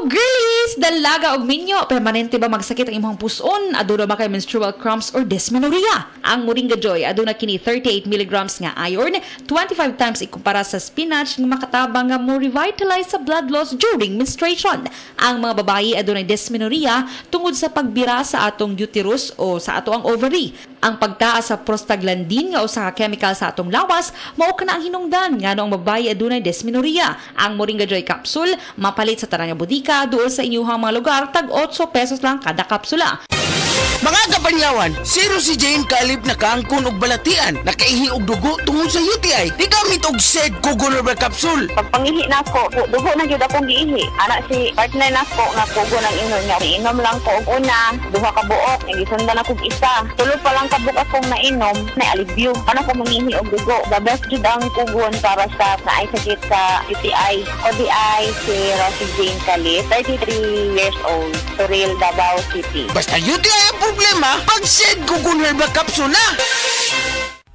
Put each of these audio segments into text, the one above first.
girlies! Dalaga og minyo, permanente ba magsakit ang imong puson? Aduna ba kay menstrual cramps or dysmenorrhea? Ang Moringa Joy aduna kini 38 mg nga iron, 25 times ikumpara sa spinach nga makatabang nga mo revitalize sa blood loss during menstruation. Ang mga babayi adunay dysmenorrhea tungod sa pagbira sa atong uterus o sa ato ang ovary. Ang pagtaas sa prostaglandin nga usa ka chemical sa atong lawas mao kana ang hinungdan ngano ang babayi adunay dysmenorrhea. Ang Moringa Joy capsule mapalit sa tanang bodika duol sa inyuhang mga lugar tag 8 pesos lang kada kapsula. Mga kapanyawan, zero si Jane kalip na kaangkon og balatian, nakaihi og dugo tungod sa UTI. Di gamit og SED Kugon Herbal Capsule. Pag pangihi na ko, dugo na gyud akong giihi. Ana si partner na ko nga kugo ng inom niya. Inom lang ko og una, duha ka buok, gisundan ako og isa. Tulo pa lang ka buok akong nainom, na alibyo. Ano ko mangihi og dugo. The best gyud ang kugon para sa naay sakit sa UTI. ODI si Rosie Jane Calip, 33 years old, Suril, Davao City. Basta UTI ang problema, pag SED Kugon Herbal Capsule na!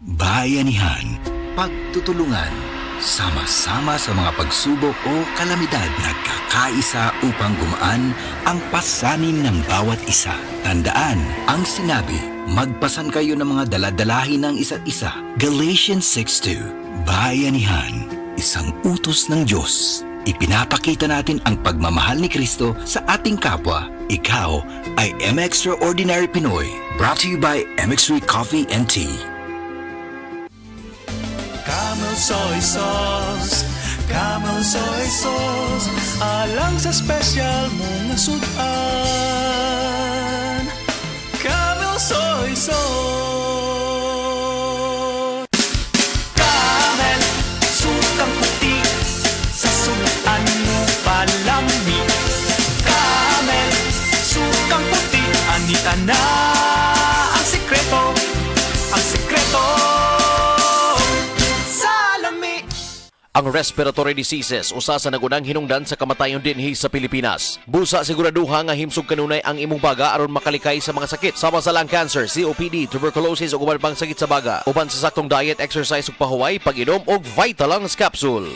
Bayanihan, pagtutulungan, sama-sama sa mga pagsubok o kalamidad, nagkakaisa upang gumaan ang pasanin ng bawat isa. Tandaan ang sinabi, magpasan kayo ng mga daladalahin ng isa't isa. Galatians 6:2. Bayanihan, isang utos ng Diyos. Ipinapakita natin ang pagmamahal ni Kristo sa ating kapwa. Ikaw ay M Extraordinary Pinoy. Brought to you by MX3 Coffee and Tea. Camel soy sauce, Camel soy sauce, alang sa special mong nasudan. Camel soy sauce. Camel, sukang puti, sa sunuan mo palami. Camel, sukang puti, anita na ang sikreto, ang sikreto. Ang respiratory diseases usa sa nagunang hinungdan sa kamatayon dinhi sa Pilipinas. Busa siguraduha nga himsog kanunay ang imong baga aron makalikay sa mga sakit sama sa lung cancer, COPD, tuberculosis ug uban pang sakit sa baga. Uban sa saktong diet, exercise ug pahuway, pag-inom og Vitalungs capsule.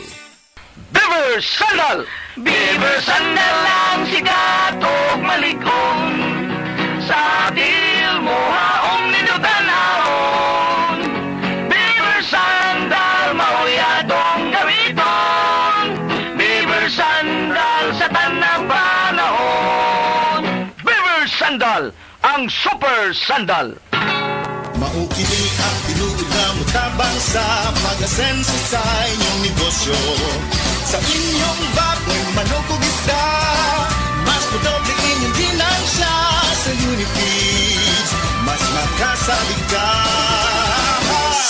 Beaver Sandal! Beaver Sandal ang sikat og maligong sa dil mo haong ninutanahon. Beaver Sandal mauyadong gamiton. Beaver Sandal sa tanang panahon. Beaver Sandal, ang super sandal. Maukini ang tinuod na mutabang sa pag-asenso sa inyong negosyo. Sa inyong baboy, manok o isda, mas madoble inyong ginansya sa Unifeeds. Mas makasabi ka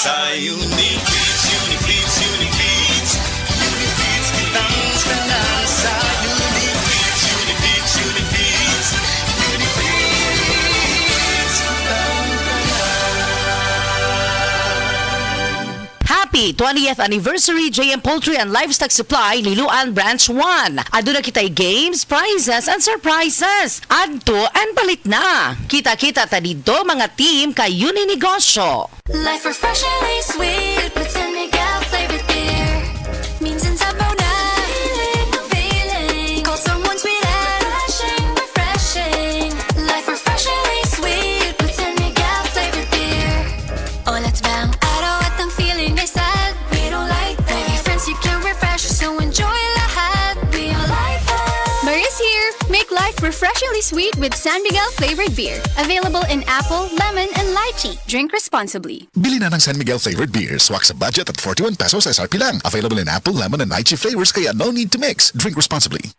sa Unifeeds, Unifeeds, Unifeeds. Unifeeds, kitang sanan sa Unifeeds, Unifeeds, Unifeeds. Unifeeds, kitang Happy 20th Anniversary JM Poultry and Livestock Supply Liloan Branch 1. Aduna kitay games, prizes, and surprises. Adto and palit na. Kita-kita ta dito mga team kay Uninegosyo. Life refreshingly sweet with San Miguel flavored beer. Means in sabaw na feeling. Call someone sweet and refreshing. Life refreshingly sweet with San Miguel flavored beer. Oh, let's bang. Araw at ang feeling ay sad. We don't like that. Maybe friends you can refresh, so enjoy lahat. We don't like that. Maria's here. Make life refreshingly sweet with San Miguel flavored beer. Available in apple, lemon, and lychee. Drink responsibly. Bili na ng San Miguel flavored beer. Swak sa budget at 41 pesos SRP lang. Available in apple, lemon, and lychee flavors kaya no need to mix. Drink responsibly.